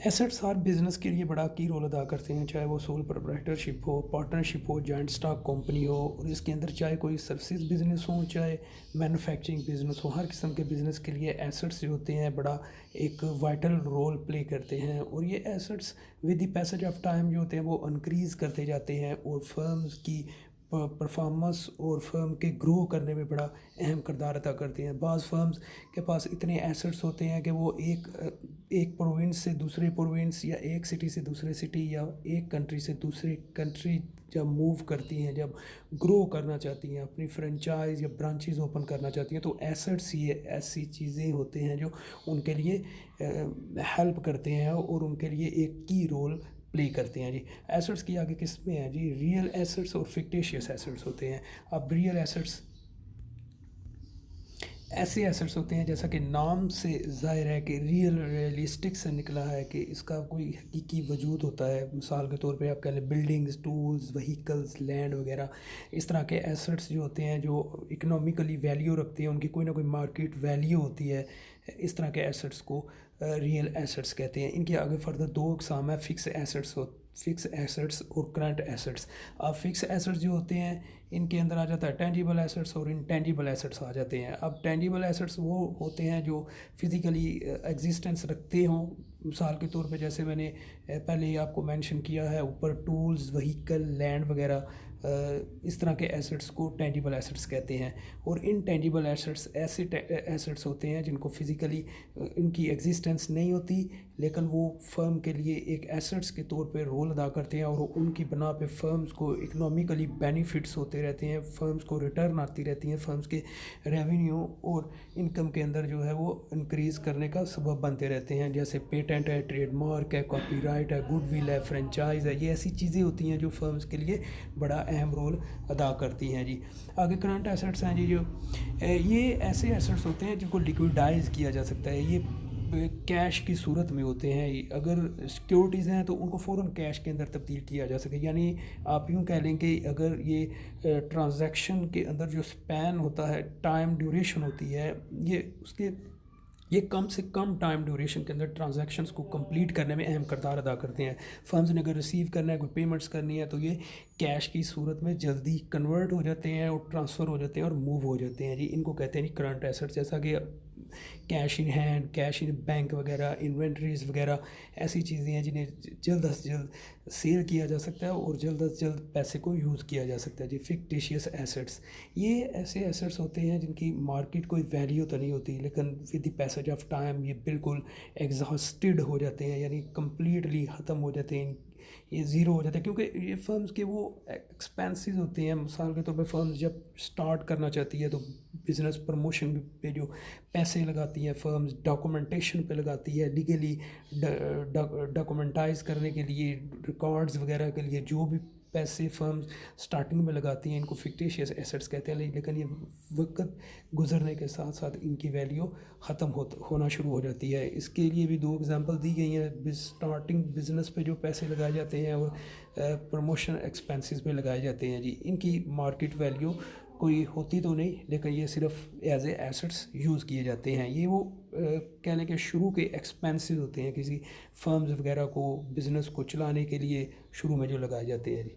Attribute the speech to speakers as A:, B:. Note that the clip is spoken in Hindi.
A: एसेट्स हर बिज़नेस के लिए बड़ा की रोल अदा करते हैं, चाहे वो सोल प्रोप्राइटरशिप हो, पार्टनरशिप हो, जॉइंट स्टॉक कंपनी हो, और इसके अंदर चाहे कोई सर्विसेज बिज़नेस हो, चाहे मैन्युफैक्चरिंग बिज़नेस हो, हर किस्म के बिज़नेस के लिए एसेट्स जो होते हैं बड़ा एक वाइटल रोल प्ले करते हैं। और ये assets with the passage of time जो होते हैं वो इंक्रीज़ करते जाते हैं और फर्म्स की परफॉर्मेंस और फर्म के ग्रो करने में बड़ा अहम किरदार अदा करते हैं। बाज़ फर्म्स के पास इतने एसेट्स होते हैं कि वो एक प्रोविंस से दूसरे प्रोविंस या एक सिटी से दूसरे सिटी या एक कंट्री से दूसरे कंट्री जब मूव करती हैं, जब ग्रो करना चाहती हैं, अपनी फ्रेंचाइज या ब्रांचेस ओपन करना चाहती हैं, तो एसेट्स ये ऐसी चीज़ें होते हैं जो उनके लिए हेल्प करते हैं और उनके लिए एक की रोल प्ले करते हैं जी। एसेट्स की आगे किस्में हैं जी, रियल एसेट्स और फिक्टिशियस एसेट्स होते हैं। अब रियल एसेट्स ऐसे एसेट्स होते हैं, जैसा कि नाम से ज़ाहिर है कि रियलिस्टिक से निकला है कि इसका कोई हकीकी वजूद होता है। मिसाल के तौर पे आप कह लें बिल्डिंग्स, टूल्स, व्हीकल्स, लैंड वगैरह। इस तरह के एसेट्स जो होते हैं जो इकोनॉमिकली वैल्यू रखते हैं, उनकी कोई ना कोई मार्केट वैल्यू होती है। इस तरह के एसेट्स को रियल एसेट्स कहते हैं। इनके आगे फर्दर दो अक़साम है, फिक्स एसेट्स और करंट एसेट्स। अब फिक्स एसेट्स जो होते हैं इनके अंदर आ जाता है टेंजिबल एसेट्स और इनटेंजिबल एसेट्स आ जाते हैं। अब टेंजिबल एसेट्स वो होते हैं जो फिज़िकली एग्जिस्टेंस रखते हों। मिसाल के तौर पे जैसे मैंने पहले ही आपको मेंशन किया है ऊपर, टूल्स, व्हीकल, लैंड वगैरह, इस तरह के एसेट्स को टेंजिबल एसेट्स कहते हैं। और इनटेंजिबल एसेट्स ऐसे एसेट्स होते हैं जिनको फिज़िकली इनकी एग्जिस्टेंस नहीं होती, लेकिन वो फर्म के लिए एक एसेट्स के तौर पे रोल अदा करते हैं और उनकी बना पे फर्म्स को इकोनॉमिकली बेनिफिट्स होते रहते हैं, फर्म्स को रिटर्न आती रहती हैं, फर्म्स के रेवेन्यू और इनकम के अंदर जो है वो इंक्रीज़ करने का सबब बनते रहते हैं। जैसे पेटेंट है, ट्रेडमार्क है, कॉपीराइट है, गुडविल है, फ्रेंचाइज है, ये ऐसी चीज़ें होती हैं जो फर्म्स के लिए बड़ा अहम रोल अदा करती हैं जी। आगे करंट एसेट्स हैं जी, जो ये ऐसे एसेट्स होते हैं जिनको लिक्विडाइज किया जा सकता है। ये कैश की सूरत में होते हैं। अगर सिक्योरिटीज़ हैं तो उनको फ़ौरन कैश के अंदर तब्दील किया जा सके। यानी आप यूँ कह लें कि अगर ये ट्रांजैक्शन के अंदर जो स्पैन होता है, टाइम ड्यूरेशन होती है, ये कम से कम टाइम ड्यूरेशन के अंदर ट्रांजैक्शंस को कंप्लीट करने में अहम किरदार अदा करते हैं। फंड्स ने अगर रिसीव करना है, कोई पेमेंट्स करनी है, तो ये कैश की सूरत में जल्दी कन्वर्ट हो जाते हैं और ट्रांसफ़र हो जाते हैं और मूव हो जाते हैं जी। इनको कहते हैं जी करंट एसेट्स। जैसा कि cash in hand, cash in bank वगैरह, इन्वेंट्रीज़ वगैरह ऐसी चीज़ें हैं जिन्हें जल्द से जल्द सेल किया जा सकता है और जल्द से जल्द पैसे को यूज़ किया जा सकता है जी। फिक्टिशियस एसेट्स, ये ऐसे एसेट्स होते हैं जिनकी मार्केट कोई वैल्यू तो नहीं होती, लेकिन with the passage of time ये बिल्कुल एग्जॉस्टेड हो जाते हैं, यानी कम्प्लीटली ख़त्म हो जाते हैं, ये ज़ीरो हो जाता है। क्योंकि ये फर्म्स के वो एक्सपेंसेस होते हैं। मिसाल के तौर पे फर्म्स जब स्टार्ट करना चाहती है तो बिज़नेस प्रमोशन पे जो पैसे लगाती हैं फर्म्स, डॉक्यूमेंटेशन पे लगाती है, लीगली डॉक्यूमेंटाइज करने के लिए, रिकॉर्ड्स वगैरह के लिए जो भी पैसे फर्म्स स्टार्टिंग में लगाती हैं, इनको फिक्टिशियस एसेट्स कहते हैं। लेकिन ये वक्त गुजरने के साथ साथ इनकी वैल्यू ख़त्म होना शुरू हो जाती है। इसके लिए भी दो एग्जांपल दी गई हैं। स्टार्टिंग बिज़नेस पे जो पैसे लगाए जाते हैं और प्रमोशन एक्सपेंसेस पे लगाए जाते हैं जी, इनकी मार्केट वैल्यू कोई होती तो नहीं, लेकिन ये सिर्फ एज ए एसेट्स यूज़ किए जाते हैं। ये वो कह लें कि शुरू के एक्सपेंसेस होते हैं किसी फर्म्स वगैरह को, बिज़नेस को चलाने के लिए शुरू में जो लगाए जाते हैं जी।